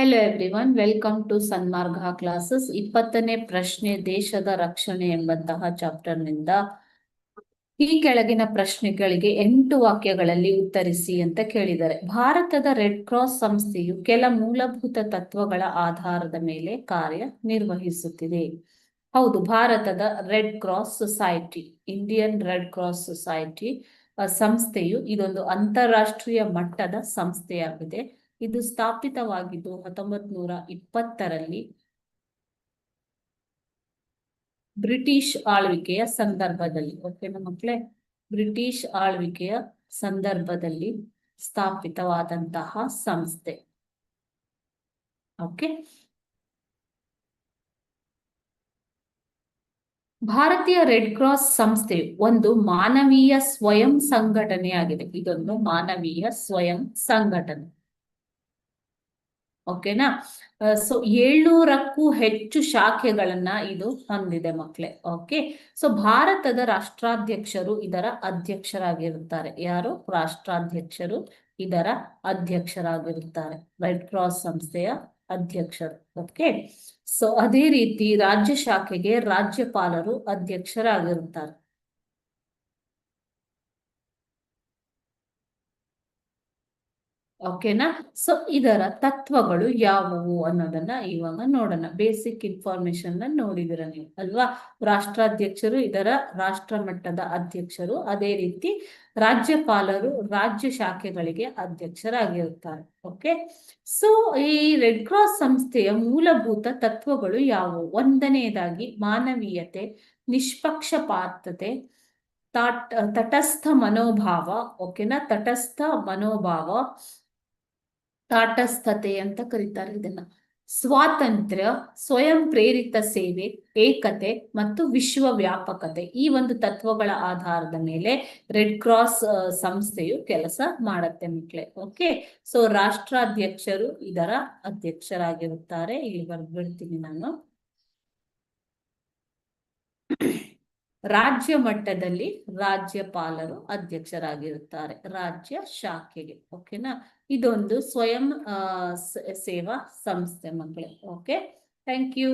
Hello everyone, welcome to Sanmarga classes. 20ನೇ ಪ್ರಶ್ನೆ ದೇಶದ ರಕ್ಷಣೆ ಎಂಬಂತಹ ಚಾಪ್ಟರ್ ನಿಂದ ಈ ಕೆಳಗಿನ ಪ್ರಶ್ನೆಗಳಿಗೆ 8 ವಾಕ್ಯಗಳಲ್ಲಿ ಉತ್ತರಿಸಿ ಅಂತ ಕೇಳಿದ್ದಾರೆ. ಭಾರತದ ರೆಡ್ ಕ್ರಾಸ್ ಸಂಸ್ಥೆಯು ಕೆಲ ಮೂಲಭೂತ ತತ್ವಗಳ ಆಧಾರದ ಮೇಲೆ ಕಾರ್ಯ ನಿರ್ವಹಿಸುತ್ತಿದೆ. ಹೌದು, ಭಾರತದ red cross society, Indian red cross society ಸಂಸ್ಥೆಯು ಇದೊಂದು ಅಂತಾರಾಷ್ಟ್ರೀಯ ಮಟ್ಟದ ಸಂಸ್ಥೆಯಾಗಿದೆ. ಇದು ಸ್ಥಾಪಿತವಾಗಿದ್ದು 1920ರಲ್ಲಿ ಬ್ರಿಟಿಷ್ ಆಳ್ವಿಕೆಯ ಸಂದರ್ಭದಲ್ಲಿ. ಓಕೆನಾ ಮಕ್ಕಳೇ, ಬ್ರಿಟಿಷ್ ಆಳ್ವಿಕೆಯ ಸಂದರ್ಭದಲ್ಲಿ ಸ್ಥಾಪಿತವಾದಂತಹ ಸಂಸ್ಥೆ. ಓಕೆ, ಭಾರತೀಯ ರೆಡ್ ಕ್ರಾಸ್ ಸಂಸ್ಥೆಯು ಒಂದು ಮಾನವೀಯ ಸ್ವಯಂ ಸಂಘಟನೆಯಾಗಿದೆ. ಇದೊಂದು ಮಾನವೀಯ ಸ್ವಯಂ ಸಂಘಟನೆ. ಓಕೆನಾ. ಸೊ 700ಕ್ಕೂ ಹೆಚ್ಚು ಶಾಖೆಗಳನ್ನ ಇದು ಹೊಂದಿದೆ ಮಕ್ಕಳೇ. ಓಕೆ, ಸೊ ಭಾರತದ ರಾಷ್ಟ್ರಾಧ್ಯಕ್ಷರು ಇದರ ಅಧ್ಯಕ್ಷರಾಗಿರುತ್ತಾರೆ. ಯಾರು? ರಾಷ್ಟ್ರಾಧ್ಯಕ್ಷರು ಇದರ ಅಧ್ಯಕ್ಷರಾಗಿರುತ್ತಾರೆ, ರೆಡ್ ಕ್ರಾಸ್ ಸಂಸ್ಥೆಯ ಅಧ್ಯಕ್ಷರು. ಓಕೆ, ಸೊ ಅದೇ ರೀತಿ ರಾಜ್ಯ ಶಾಖೆಗೆ ರಾಜ್ಯಪಾಲರು ಅಧ್ಯಕ್ಷರಾಗಿರುತ್ತಾರೆ. ಓಕೆನಾ. ಸೊ ಇದರ ತತ್ವಗಳು ಯಾವುವು ಅನ್ನೋದನ್ನ ಇವಾಗ ನೋಡೋಣ. ಬೇಸಿಕ್ ಇನ್ಫಾರ್ಮೇಶನ್ ನೋಡಿದಿರ ನೀವು ಅಲ್ವಾ. ರಾಷ್ಟ್ರಾಧ್ಯಕ್ಷರು ಇದರ ರಾಷ್ಟ್ರ ಮಟ್ಟದ ಅಧ್ಯಕ್ಷರು. ಅದೇ ರೀತಿ ರಾಜ್ಯಪಾಲರು ರಾಜ್ಯ ಶಾಖೆಗಳಿಗೆ ಅಧ್ಯಕ್ಷರಾಗಿರುತ್ತಾರೆ. ಓಕೆ, ಸೊ ಈ ರೆಡ್ ಕ್ರಾಸ್ ಸಂಸ್ಥೆಯ ಮೂಲಭೂತ ತತ್ವಗಳು ಯಾವುವು? ಒಂದನೆಯದಾಗಿ ಮಾನವೀಯತೆ, ನಿಷ್ಪಕ್ಷಪಾತತೆ, ತಟಸ್ಥ ಮನೋಭಾವ. ಓಕೆನಾ, ತಟಸ್ಥ ಮನೋಭಾವ, ತಾಟಸ್ಥತೆ ಅಂತ ಕರೀತಾರೆ ಇದನ್ನ. ಸ್ವಾತಂತ್ರ್ಯ, ಸ್ವಯಂ ಪ್ರೇರಿತ ಸೇವೆ, ಏಕತೆ ಮತ್ತು ವಿಶ್ವವ್ಯಾಪಕತೆ. ಈ ಒಂದು ತತ್ವಗಳ ಆಧಾರದ ಮೇಲೆ ರೆಡ್ ಕ್ರಾಸ್ ಸಂಸ್ಥೆಯು ಕೆಲಸ ಮಾಡುತ್ತೆ ಮಕ್ಕಳೇ. ಓಕೆ, ಸೊ ರಾಷ್ಟ್ರಾಧ್ಯಕ್ಷರು ಇದರ ಅಧ್ಯಕ್ಷರಾಗಿರುತ್ತಾರೆ. ಇಲ್ಲಿ ಬರ್ಬಿಡ್ತೀನಿ ನಾನು. ರಾಜ್ಯ ಮಟ್ಟದಲ್ಲಿ ರಾಜ್ಯಪಾಲರು ಅಧ್ಯಕ್ಷರಾಗಿರುತ್ತಾರೆ ರಾಜ್ಯ ಶಾಖೆಗೆ. ಓಕೆನಾ, ಇದೊಂದು ಸ್ವಯಂ ಸೇವಾ ಸಂಸ್ಥೆ ಮಕ್ಕಳೇ. Okay, thank you.